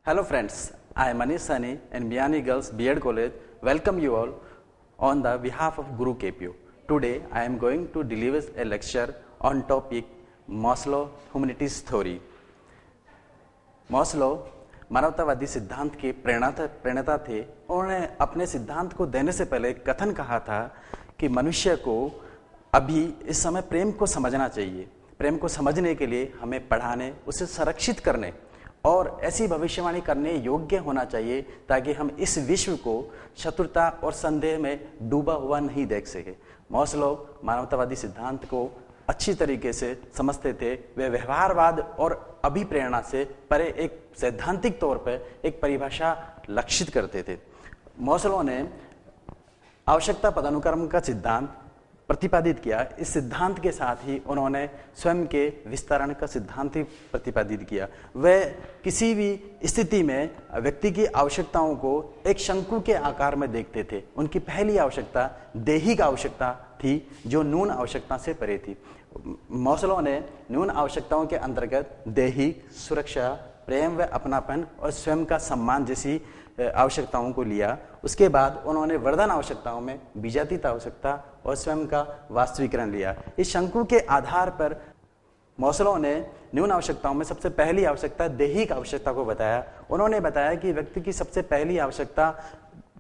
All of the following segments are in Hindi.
Hello friends, I am Manish Sani and Miani Girls B.Ed College. Welcome you all on the behalf of Guru KPU. Today I am going to deliver a lecture on topic Maslow Humanities Theory. Maslow मानवतावादी सिद्धांत के प्रणेता थे। उन्होंने अपने सिद्धांत को देने से पहले कथन कहा था कि मनुष्य को अभी इस समय प्रेम को समझना चाहिए। प्रेम को समझने के लिए हमें पढ़ाने, उसे संरक्षित करने और ऐसी भविष्यवाणी करने योग्य होना चाहिए ताकि हम इस विश्व को शत्रुता और संदेह में डूबा हुआ नहीं देख सके। मास्लो मानवतावादी सिद्धांत को अच्छी तरीके से समझते थे। वे व्यवहारवाद और अभिप्रेरणा से परे एक सैद्धांतिक तौर पर एक परिभाषा लक्षित करते थे। मास्लो ने आवश्यकता पदानुक्रम का सिद्धांत प्रतिपादित किया। इस सिद्धांत के साथ ही उन्होंने स्वयं के विस्तारण का सिद्धांत ही प्रतिपादित किया। वे किसी भी स्थिति में व्यक्ति की आवश्यकताओं को एक शंकु के आकार में देखते थे। उनकी पहली आवश्यकता दैहिक आवश्यकता थी जो न्यून आवश्यकता से परे थी। मास्लो ने न्यून आवश्यकताओं के अंतर्गत दैहिक, सुरक्षा, प्रेम व अपनापन और स्वयं का सम्मान जैसी आवश्यकताओं को लिया। उसके बाद उन्होंने वर्धन आवश्यकताओं में विजातीय आवश्यकता और स्वयं का वास्तविकरण लिया। इस शंकु के आधार पर मास्लो ने न्यून आवश्यकताओं में सबसे पहली आवश्यकता दैहिक आवश्यकता को बताया। उन्होंने बताया कि व्यक्ति की सबसे पहली आवश्यकता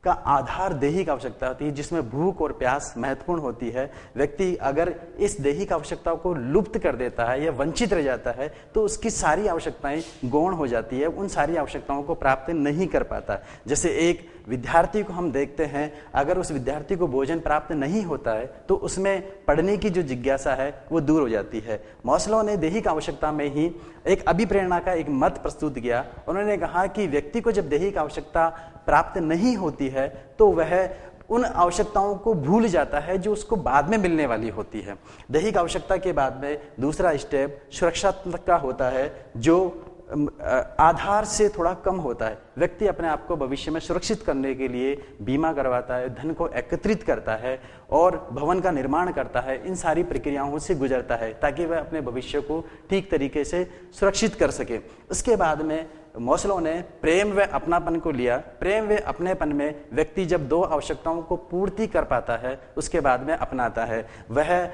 का आधार दैहिक आवश्यकता होती है, जिसमें भूख और प्यास महत्वपूर्ण होती है। व्यक्ति अगर इस दैहिक आवश्यकताओं को लुप्त कर देता है या वंचित रह जाता है तो उसकी सारी आवश्यकताएं गौण हो जाती है, उन सारी आवश्यकताओं को प्राप्त नहीं कर पाता। जैसे एक विद्यार्थी को हम देखते हैं, अगर उस विद्यार्थी को भोजन प्राप्त नहीं होता है तो उसमें पढ़ने की जो जिज्ञासा है वो दूर हो जाती है। मास्लो ने दैहिक आवश्यकता में ही एक अभिप्रेरणा का एक मत प्रस्तुत किया। उन्होंने कहा कि व्यक्ति को जब दैहिक आवश्यकता प्राप्त नहीं होती है तो वह उन आवश्यकताओं को भूल जाता है जो उसको बाद में मिलने वाली होती है। दैहिक आवश्यकता के बाद में दूसरा स्टेप सुरक्षात्मक का होता है, जो आधार से थोड़ा कम होता है। व्यक्ति अपने आप को भविष्य में सुरक्षित करने के लिए बीमा करवाता है, धन को एकत्रित करता है और भवन का निर्माण करता है। इन सारी प्रक्रियाओं से गुजरता है ताकि वह अपने भविष्य को ठीक तरीके से सुरक्षित कर सके। उसके बाद में मास्लो ने प्रेम व अपनापन को लिया। प्रेम व अपनेपन में व्यक्ति जब दो आवश्यकताओं को पूर्ति कर पाता है उसके बाद में अपनाता है। वह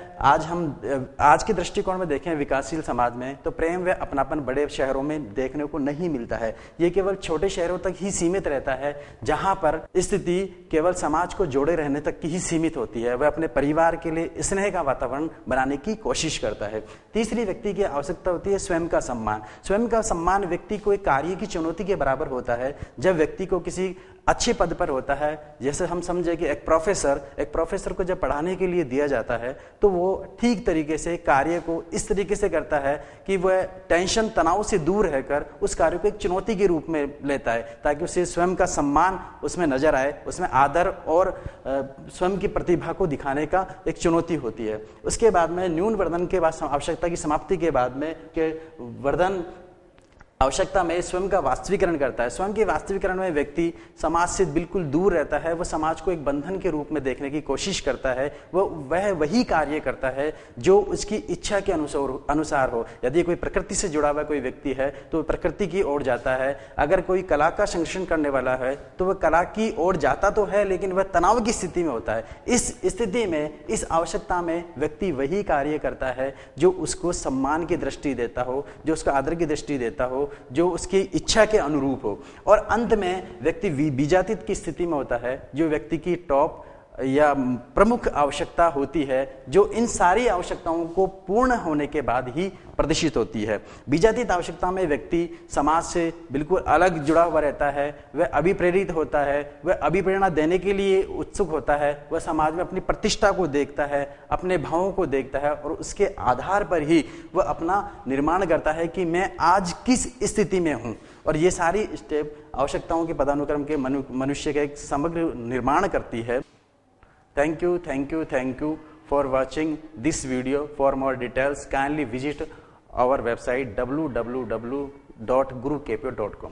आज के दृष्टिकोण में देखें विकासशील समाज में तो प्रेम व अपनापन बड़े शहरों में देखने को नहीं मिलता है। ये केवल छोटे शहरों तक ही सीमित रहता है, जहां पर स्थिति केवल समाज को जोड़े रहने तक की ही सीमित होती है। वह अपने परिवार के लिए स्नेह का वातावरण बनाने की कोशिश करता है। तीसरी व्यक्ति की आवश्यकता होती है स्वयं का सम्मान। स्वयं का सम्मान व्यक्ति को एक कार्य की चुनौती के बराबर होता है। जब व्यक्ति को किसी अच्छे पद पर होता है, जैसे हम समझे कि एक प्रोफेसर को जब पढ़ाने के लिए दिया जाता है तो वो ठीक तरीके से कार्य को इस तरीके से करता है कि वह टेंशन तनाव से दूर रहकर उस कार्य को एक चुनौती के रूप में लेता है ताकि उसे स्वयं का सम्मान उसमें नजर आए, उसमें आदर और स्वयं की प्रतिभा को दिखाने का एक चुनौती होती है। उसके बाद में न्यून वर्धन के बाद आवश्यकता की समाप्ति के बाद में के वर्धन आवश्यकता में स्वयं का वास्तविकरण करता है। स्वयं के वास्तविकरण में व्यक्ति समाज से बिल्कुल दूर रहता है। वह समाज को एक बंधन के रूप में देखने की कोशिश करता है। वह वही कार्य करता है जो उसकी इच्छा के अनुसार हो। यदि कोई प्रकृति से जुड़ा हुआ कोई व्यक्ति है तो प्रकृति की ओर जाता है। अगर कोई कला का संरक्षण करने वाला है तो वह कला की ओर जाता तो है, लेकिन वह तनाव की स्थिति में होता है। इस स्थिति में, इस आवश्यकता में व्यक्ति वही कार्य करता है जो उसको सम्मान की दृष्टि देता हो, जो उसको आदर की दृष्टि देता हो, जो उसकी इच्छा के अनुरूप हो। और अंत में व्यक्ति विजातीत की स्थिति में होता है, जो व्यक्ति की टॉप या प्रमुख आवश्यकता होती है, जो इन सारी आवश्यकताओं को पूर्ण होने के बाद ही प्रदर्शित होती है। विजातीत आवश्यकता में व्यक्ति समाज से बिल्कुल अलग जुड़ा हुआ रहता है। वह अभिप्रेरित होता है, वह अभिप्रेरणा देने के लिए उत्सुक होता है। वह समाज में अपनी प्रतिष्ठा को देखता है, अपने भावों को देखता है और उसके आधार पर ही वह अपना निर्माण करता है कि मैं आज किस स्थिति में हूँ। और ये सारी स्टेप आवश्यकताओं के पदानुक्रम के मनुष्य का एक समग्र निर्माण करती है। Thank you for watching this video. For more details, kindly visit our website www.gurukpo.com.